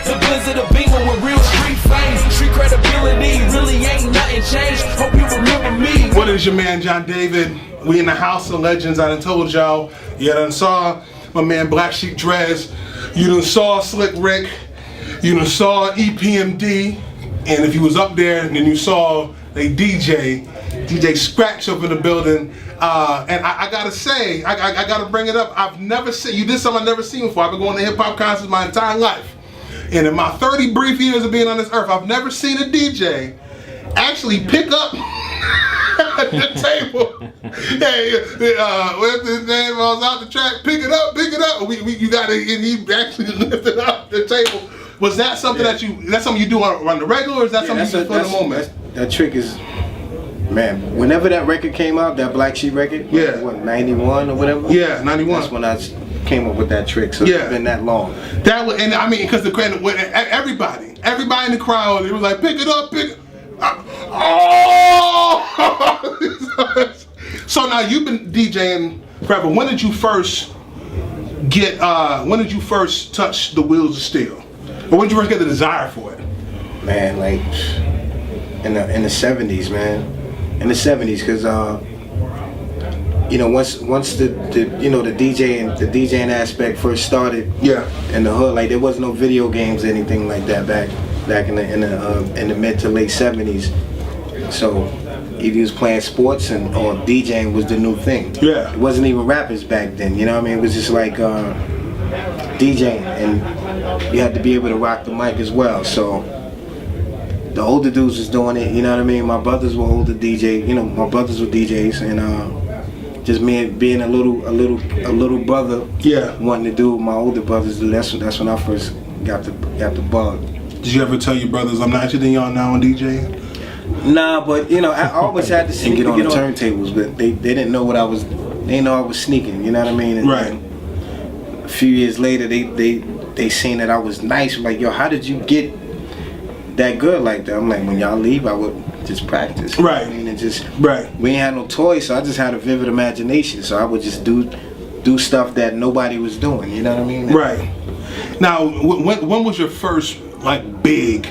The blizzard of Beamer with real street fame. Street credibility, really ain't nothing changed. Hope you remember me. What is your man, John David? We in the house of legends. I done told y'all. You done saw my man Black Sheep Drez. You done saw Slick Rick. You done saw EPMD. And if you was up there, then you saw a DJ Scratch up in the building. And I gotta say, I gotta bring it up. I've never seen, you did something I've never seen before. I've been going to hip hop concerts my entire life. And in my 30 brief years of being on this earth, I've never seen a DJ actually pick up the table. Hey, what's his name? I was out the track, pick it up. You gotta, and he actually lifted up the table. Was that something that's something you do on the regular, or is that something you do for the moment? That trick is, man, whenever that record came out, that Black Sheep record, what, 91 or whatever? Yeah, 91. That's when I came up with that trick, so it's been that long. That was, and I mean, because the credit, everybody in the crowd, it was like, pick it up. Oh! So now you've been DJing forever. When did you first touch the wheels of steel? Or when did you first get the desire for it? Man, like in the 70s, man. In the 70s, because once the DJing aspect first started, in the hood, like there was no video games or anything like that back in the mid to late 70s. So if you was playing sports or DJing was the new thing. Yeah. It wasn't even rappers back then, you know what I mean? It was just like DJing, and you had to be able to rock the mic as well. So the older dudes was doing it, you know what I mean? My brothers were older DJs, my brothers were DJs, and just me being a little brother, wanting to do what my older brothers do. That's when I first got the bug. Did you ever tell your brothers, I'm nicer than y'all now on DJing? Nah, but I always had to sneak get on the turntables, but they didn't know what I was. They didn't know I was sneaking. You know what I mean? And, right. And a few years later, they seen that I was nice. I'm like, yo, how did you get that good like that? I'm like, when y'all leave, I would just practice. Right. I mean, and just right. We ain't had no toys, so I just had a vivid imagination. So I would just do stuff that nobody was doing. You know what I mean? Right. Now, when was your first big?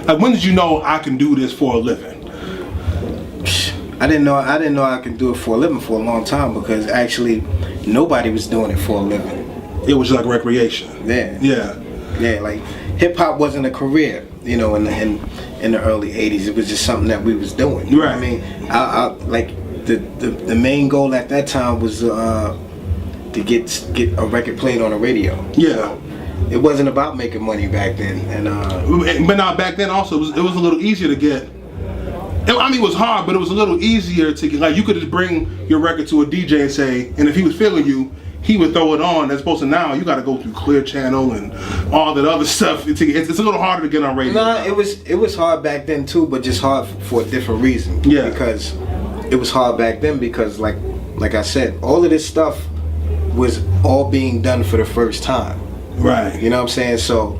Like, when did you know I can do this for a living? I didn't know I could do it for a living for a long time, because actually nobody was doing it for a living. It was like recreation. Yeah. Yeah. Yeah, like hip hop wasn't a career, in the early 80s. It was just something that we was doing. Right. I mean, I like the main goal at that time was to get a record played on the radio. Yeah. So it wasn't about making money back then, but now back then also it was a little easier to get. I mean, it was hard, but it was a little easier to get. Like, you could just bring your record to a DJ and say, and if he was feeling you, he would throw it on. As opposed to now, you got to go through Clear Channel and all that other stuff. It's a little harder to get on radio. No, it was hard back then too, but just hard for a different reason. Yeah. Because it was hard back then because, like I said, all of this stuff was all being done for the first time. Right. You know what I'm saying? So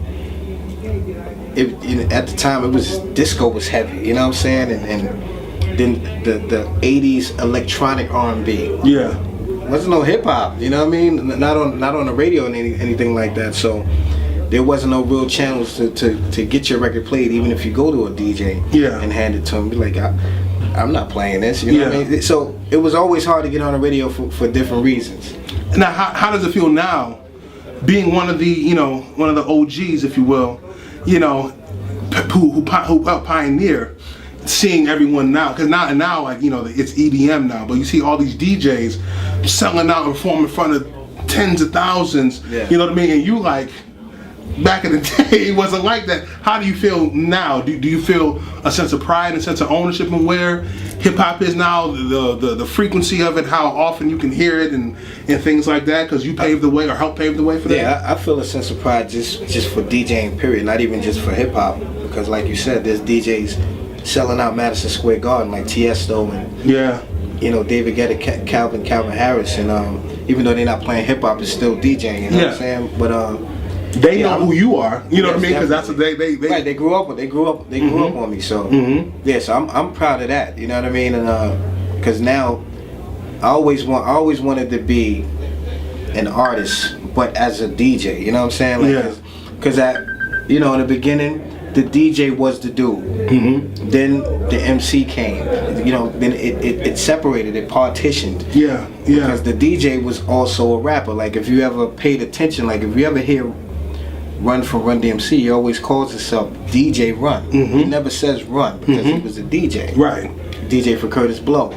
at the time, disco was heavy. You know what I'm saying? And then the 80s electronic R&B. Yeah. Wasn't no hip hop. You know what I mean? Not on the radio and anything like that. So there wasn't no real channels to get your record played, even if you go to a DJ and hand it to him. Be like, I'm not playing this. You know what I mean? So it was always hard to get on the radio for different reasons. Now, how does it feel now, being one of the OGs, if you will, who helped pioneer, seeing everyone now, because now it's EDM now, but you see all these DJs selling out and performing in front of tens of thousands. You know what I mean? And you back in the day, it wasn't like that. How do you feel now? Do you feel a sense of pride and a sense of ownership in where hip hop is now, the frequency of it, how often you can hear it, and things like that, because you paved the way or helped pave the way for that? Yeah, I feel a sense of pride just for DJing, period, not even just for hip hop, because like you said, there's DJs selling out Madison Square Garden like Tiesto and David Guetta, Calvin Harris, and even though they're not playing hip hop, it's still DJing. You know what I'm saying? But they know who you are. You know what I mean? Because that's what they right. They grew up on me. So so I'm proud of that. You know what I mean? And because now I always wanted to be an artist, but as a DJ. You know what I'm saying? Because you know, in the beginning, the DJ was the dude. Mm-hmm. Then the MC came. You know, then it separated, it partitioned. Yeah, yeah. Because the DJ was also a rapper. Like, if you ever paid attention, like if you ever hear Run from Run DMC, he always calls himself DJ Run. Mm-hmm. He never says Run because he was a DJ. Right. DJ for Curtis Blow.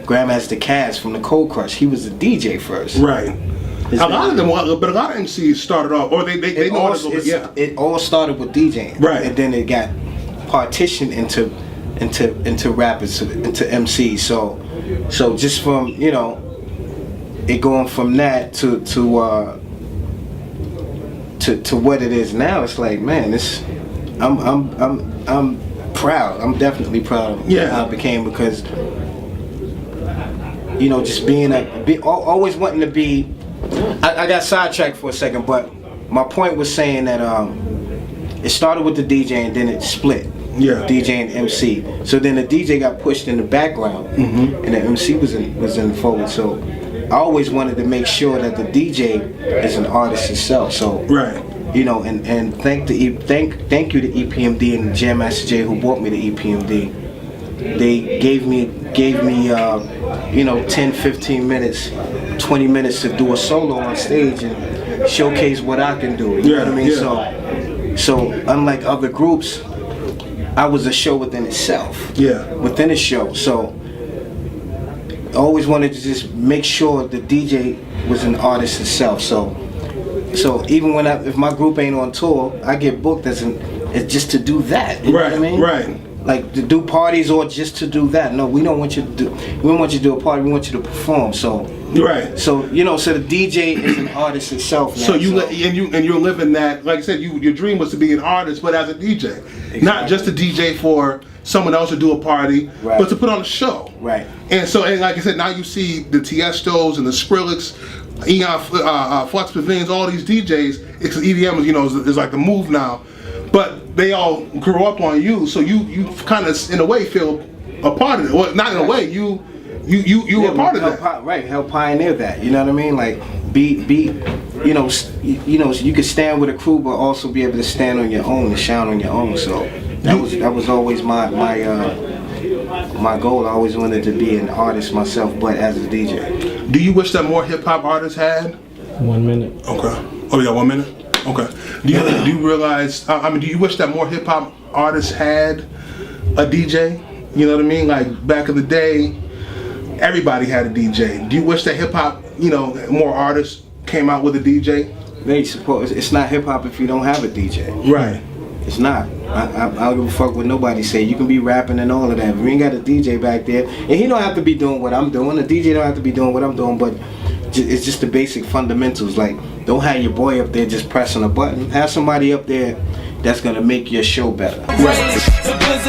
Grandmaster Cass from the Cold Crush, he was a DJ first. Right. A lot of them, but a lot of MCs started off, or they know how to go. Yeah. It all started with DJing, right? And then it got partitioned into rappers, into MCs. So just from, you know, it going from that to what it is now, it's like, man, this I'm proud. I'm definitely proud of how it became, because, you know, just always wanting to be. I got sidetracked for a second, but my point was saying that it started with the DJ and then it split. Yeah. DJ and MC. So then the DJ got pushed in the background, and the MC was in the fold. So I always wanted to make sure that the DJ is an artist itself. So right. You know, and thank you to EPMD and Jam Master Jay who brought me to EPMD. They gave me you know, 10, 15 minutes, 20 minutes to do a solo on stage and showcase what I can do. You know what I mean? Yeah. So unlike other groups, I was a show within itself. Yeah. Within a show. So I always wanted to just make sure the DJ was an artist itself. So even if my group ain't on tour, I get booked it's just to do that. You know what I mean? Right. Like to do parties or just to do that. No, we don't want you to do. We don't want you to do a party. We want you to perform. So right. So you know, so the DJ is an artist itself now. So you're living that. Like I said, your dream was to be an artist, but as a DJ, not just a DJ for someone else to do a party, but to put on a show. Right. And like I said, now you see the Tiestos and the Skrillex, Eon, Flux Pavilions, all these DJs. It's EDM, you know, is like the move now. But they all grew up on you, so you kind of, in a way, feel a part of it. Well, not in a way, you were part of that. Right, help pioneer that. You know what I mean? Like be you know, you could stand with a crew, but also be able to stand on your own and shine on your own. So that was always my goal. I always wanted to be an artist myself, but as a DJ. Do you wish that more hip hop artists had? 1 minute. Okay. Oh, we got 1 minute. Okay. Do you realize? Do you wish that more hip hop artists had a DJ? You know what I mean? Like back in the day, everybody had a DJ. Do you wish that hip hop, you know, more artists came out with a DJ? It's not hip hop if you don't have a DJ. Right. It's not. I don't give a fuck what nobody say. You can be rapping and all of that. If you ain't got a DJ back there, and he don't have to be doing what I'm doing. The DJ don't have to be doing what I'm doing, but it's just the basic fundamentals. Like, don't have your boy up there just pressing a button. Have somebody up there that's gonna make your show better. The